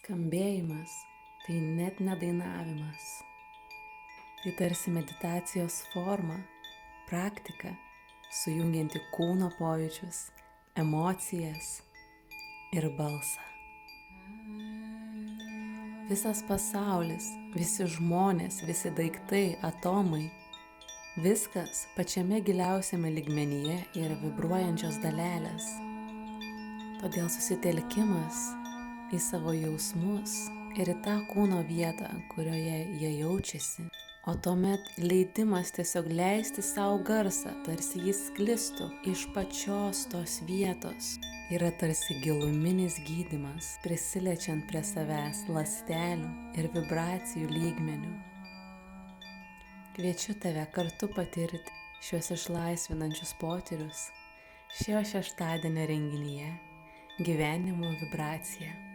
Skambėjimas tai net ne dainavimas. Tai tarsi meditacijos forma, praktika, sujungianti kūno pojūčius, emocijas ir balsą. Visas pasaulis, visi žmonės, visi daiktai, atomai, viskas pačiame giliausiame lygmenyje yra vibruojančios dalelės. Todėl susitelkimas į savo jausmus ir į tą kūno vietą, kurioje jie jaučiasi, o tuomet leidimas tiesiog leisti savo garsą, tarsi jis sklistų iš pačios tos vietos, yra tarsi giluminis gydymas, prisiliečiant prie savęs ląstelių ir vibracijų lygmenių. Kviečiu tave kartu patirti šiuos išlaisvinančius potyrius šio šeštadienio renginyje Gyvenimo vibracija.